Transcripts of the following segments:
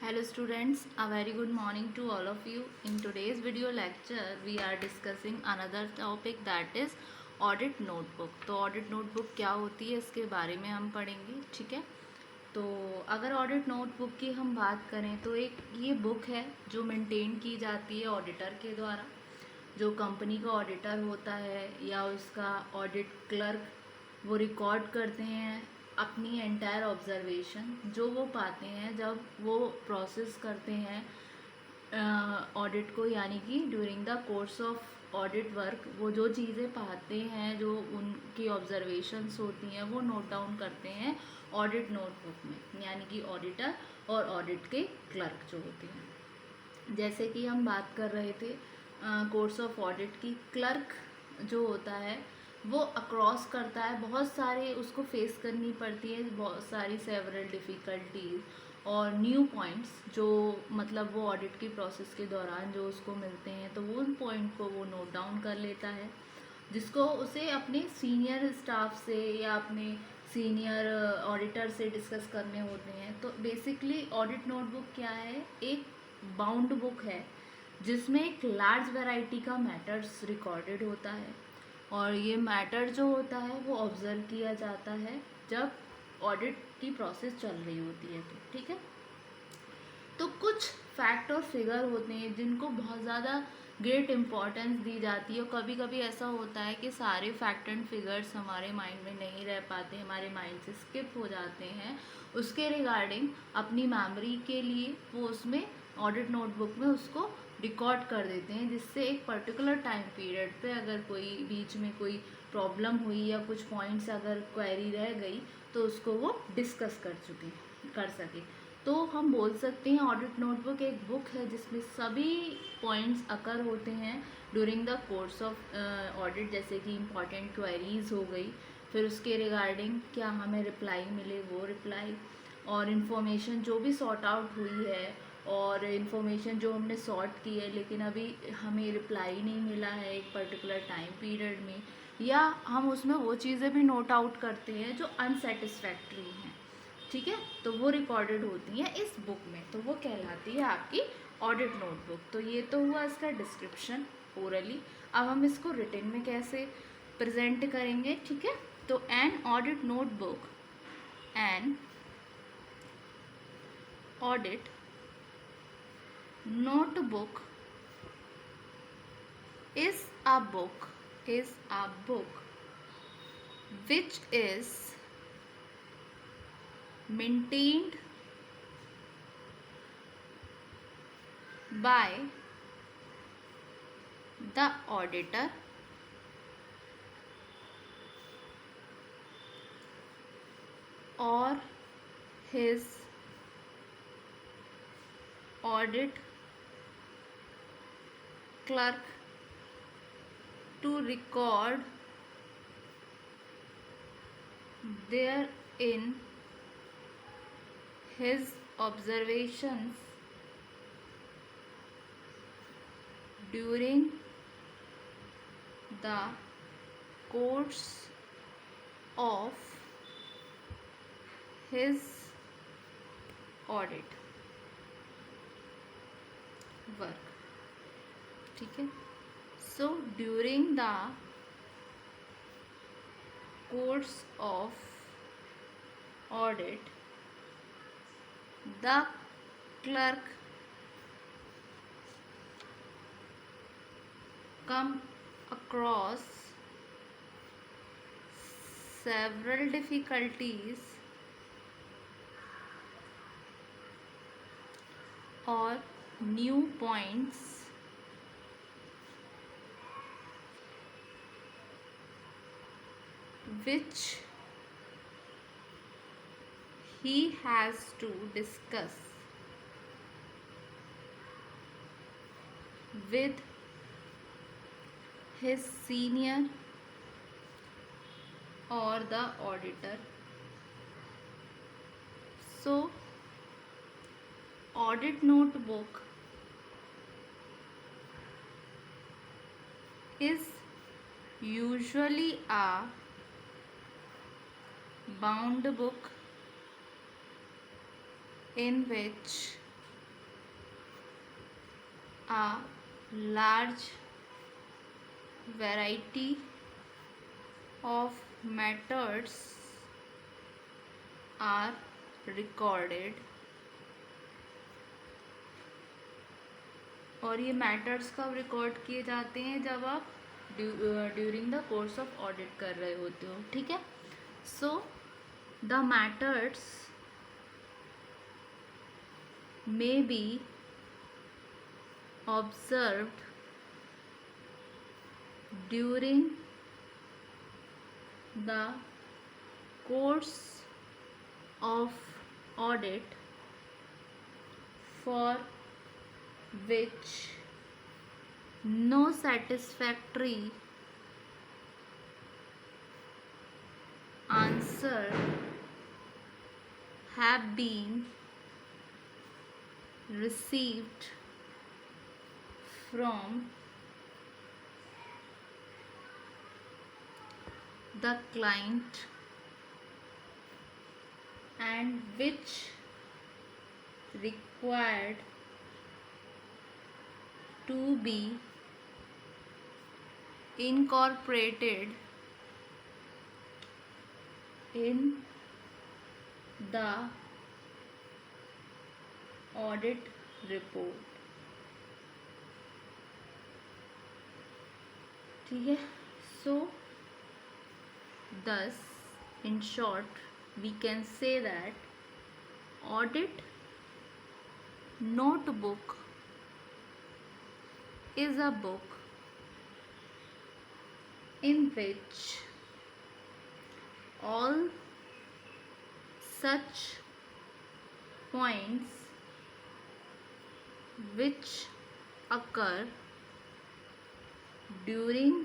Hello students, a very good morning to all of you. In today's video lecture, we are discussing another topic that is audit notebook. तो audit notebook क्या होती है इसके बारे में हम पढ़ेंगे, ठीक है। तो अगर audit notebook की हम बात करें तो एक ये बुक है जो मेंटेन की जाती है ऑडिटर के द्वारा। जो कंपनी का ऑडिटर होता है या उसका ऑडिट क्लर्क वो रिकॉर्ड करते हैं अपनी एंटायर ऑब्जर्वेशन जो वो पाते हैं जब वो प्रोसेस करते हैं ऑडिट को, यानी कि during the course of audit work वो जो चीज़ें पाते हैं, जो उनकी ऑब्जर्वेशंस होती हैं वो नोट डाउन करते हैं ऑडिट नोटबुक में, यानी कि ऑडिटर और ऑडिट के क्लर्क जो होते हैं। जैसे कि हम बात कर रहे थे कोर्स ऑफ ऑडिट की, क्लर्क जो होता है वो अक्रॉस करता है, बहुत सारे उसको फेस करनी पड़ती है, बहुत सारी सेवरल डिफ़िकल्टीज और न्यू पॉइंट्स जो मतलब वो ऑडिट की प्रोसेस के दौरान जो उसको मिलते हैं, तो वो उन पॉइंट को वो नोट डाउन कर लेता है, जिसको उसे अपने सीनियर स्टाफ से या अपने सीनियर ऑडिटर से डिस्कस करने होते हैं। तो बेसिकली ऑडिट नोटबुक क्या है, एक बाउंड बुक है जिसमें एक लार्ज वैरायटी का मैटर्स रिकॉर्डेड होता है, और ये मैटर जो होता है वो ऑब्जर्व किया जाता है जब ऑडिट की प्रोसेस चल रही होती है, तो ठीक है। तो कुछ फैक्ट और फिगर होते हैं जिनको बहुत ज़्यादा ग्रेट इम्पॉर्टेंस दी जाती है, और कभी कभी ऐसा होता है कि सारे फैक्ट एंड फिगर्स हमारे माइंड में नहीं रह पाते, हमारे माइंड से स्किप हो जाते हैं। उसके रिगार्डिंग अपनी मेमोरी के लिए वो उसमें ऑडिट नोटबुक में उसको रिकॉर्ड कर देते हैं, जिससे एक पर्टिकुलर टाइम पीरियड पे अगर कोई बीच में कोई प्रॉब्लम हुई या कुछ पॉइंट्स अगर क्वेरी रह गई तो उसको वो डिस्कस कर सके। तो हम बोल सकते हैं ऑडिट नोटबुक एक बुक है जिसमें सभी पॉइंट्स अकर होते हैं during the course of audit, जैसे कि इम्पॉर्टेंट क्वेरीज हो गई, फिर उसके रिगार्डिंग क्या हमें रिप्लाई मिले वो रिप्लाई, और इन्फॉर्मेशन जो भी सॉर्ट आउट हुई है, और इन्फॉर्मेशन जो हमने सॉर्ट की है लेकिन अभी हमें रिप्लाई नहीं मिला है एक पर्टिकुलर टाइम पीरियड में, या हम उसमें वो चीज़ें भी नोट आउट करते हैं जो अनसेटिस्फैक्ट्री हैं, ठीक है। तो वो रिकॉर्डेड होती हैं इस बुक में, तो वो कहलाती है आपकी ऑडिट नोटबुक। तो ये तो हुआ इसका डिस्क्रिप्शन ओरली। अब हम इसको रिटन में कैसे प्रेजेंट करेंगे, ठीक है। तो an audit notebook, an audit notebook is a book which is maintained by the auditor or his audit clerk to record therein his observations during the course of his audit work, ठीक है। So during the course of audit, the clerk come across several difficulties or new points which he has to discuss with his senior or the auditor. So audit notebook is usually a bound book in which a large variety of methods are recorded, और ये matters कब record किए जाते हैं, जब आप during the course of audit कर रहे होते हो, ठीक है। So the matters may be observed during the course of audit for which no satisfactory answer have been received from the client, and which required to be incorporated in the audit report, ठीक है। सो thus in short we can say that audit notebook is a book in which all such points which occur during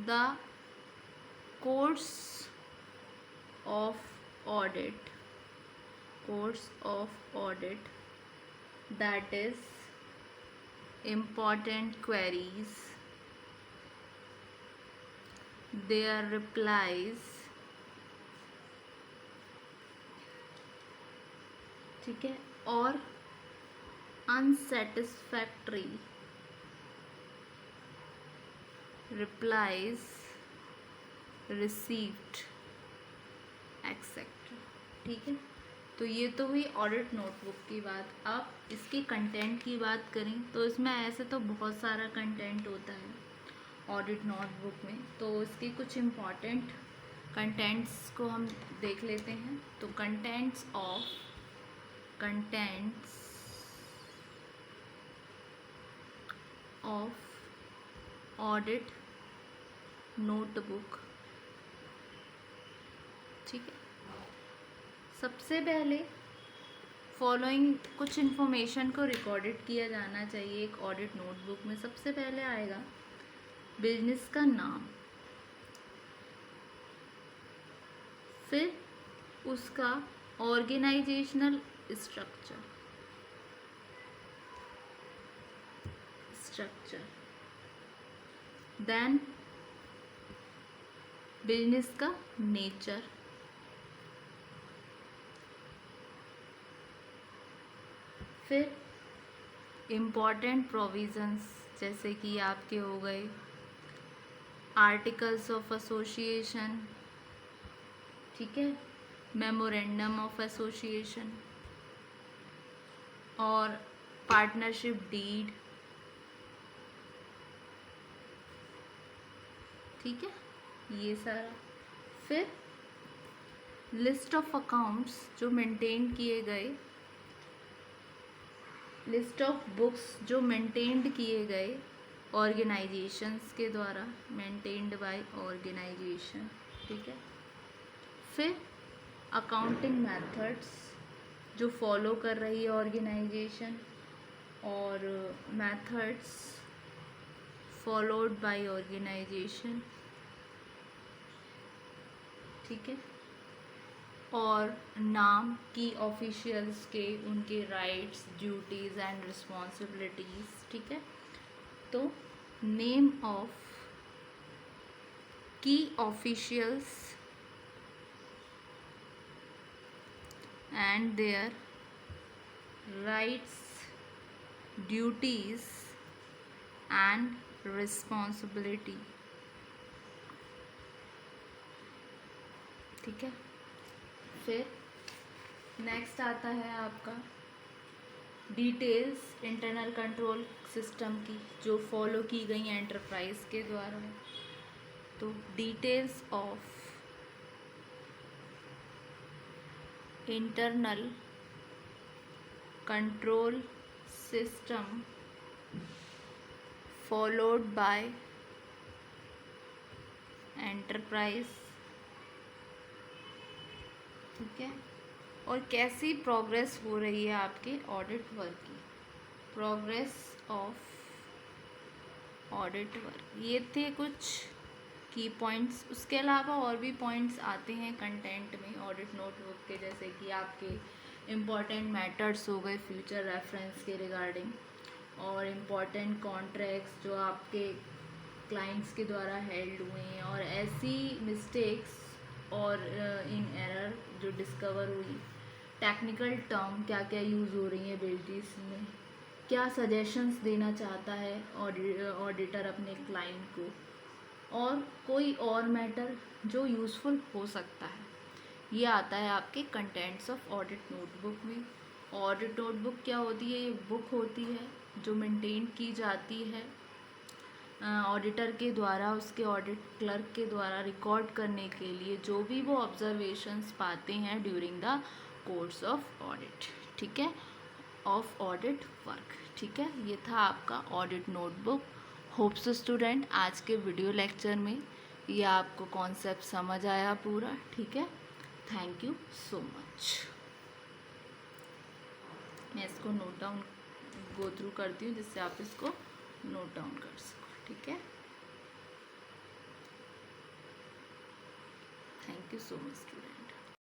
the course of audit, that is important queries, their replies, ठीक है, और unsatisfactory replies received etcetera, ठीक है। तो ये तो हुई audit notebook की बात। अब इसकी कंटेंट की बात करें तो इसमें ऐसे तो बहुत सारा कंटेंट होता है ऑडिट नोटबुक में, तो इसके कुछ इम्पॉर्टेंट कंटेंट्स को हम देख लेते हैं। तो कंटेंट्स ऑफ ऑडिट नोटबुक, ठीक है। सबसे पहले फॉलोइंग कुछ इन्फॉर्मेशन को रिकॉर्डेड किया जाना चाहिए एक ऑडिट नोटबुक में। सबसे पहले आएगा बिजनेस का नाम, फिर उसका ऑर्गेनाइजेशनल स्ट्रक्चर, देन बिजनेस का नेचर, फिर इम्पॉर्टेंट प्रोविज़न्स जैसे कि आपके हो गए आर्टिकल्स ऑफ एसोसिएशन, ठीक है, मेमोरेंडम ऑफ एसोसिएशन और पार्टनरशिप डीड, ठीक है, ये सारा। फिर लिस्ट ऑफ अकाउंट्स जो मेंटेन किए गए, लिस्ट ऑफ बुक्स जो मेंटेन्ड किए गए ऑर्गेनाइजेशंस के द्वारा, मेंटेन्ड बाय ऑर्गेनाइजेशन, ठीक है। फिर अकाउंटिंग मेथड्स जो फॉलो कर रही है ऑर्गेनाइजेशन और मेथड्स फॉलोड बाय ऑर्गेनाइजेशन, ठीक है, और नाम की ऑफिशियल्स के, उनके राइट्स, ड्यूटीज़ एंड रिस्पॉन्सिबिलिटीज़, ठीक है। तो नेम ऑफ की officials and their rights, duties and responsibility. ठीक है, फिर नेक्स्ट आता है आपका डिटेल्स इंटरनल कंट्रोल सिस्टम की जो फॉलो की गई एंटरप्राइज के द्वारा। तो details of internal control system followed by enterprise. ठीक है, और कैसी प्रोग्रेस हो रही है आपके ऑडिट वर्क की, प्रोग्रेस ऑफ ऑडिट वर्क। ये थे कुछ की पॉइंट्स। उसके अलावा और भी पॉइंट्स आते हैं कंटेंट में ऑडिट नोटबुक के, जैसे कि आपके इम्पॉर्टेंट मैटर्स हो गए फ्यूचर रेफरेंस के रिगार्डिंग, और इम्पॉर्टेंट कॉन्ट्रैक्ट्स जो आपके क्लाइंट्स के द्वारा हेल्ड हुए हैं, और ऐसी मिस्टेक्स और इन एरर जो डिस्कवर हुई, टेक्निकल टर्म क्या क्या यूज़ हो रही हैं बिल्डिस में, क्या सजेशंस देना चाहता है ऑडिटर अपने क्लाइंट को, और कोई और मैटर जो यूज़फुल हो सकता है। ये आता है आपके कंटेंट्स ऑफ ऑडिट नोटबुक में। ऑडिट नोटबुक क्या होती है? ये बुक होती है जो मेंटेन की जाती है ऑडिटर के द्वारा, उसके ऑडिट क्लर्क के द्वारा रिकॉर्ड करने के लिए जो भी वो ऑब्जर्वेशंस पाते हैं during the course of audit. ठीक है, ऑफ ऑडिट वर्क। ठीक है, ये था आपका ऑडिट नोटबुक। होप्स स्टूडेंट आज के वीडियो लेक्चर में ये आपको कॉन्सेप्ट समझ आया पूरा। ठीक है, थैंक यू सो मच। मैं इसको नोट डाउन गो थ्रू करती हूँ जिससे आप इसको नोट डाउन कर सको। ठीक है, thank you so much student.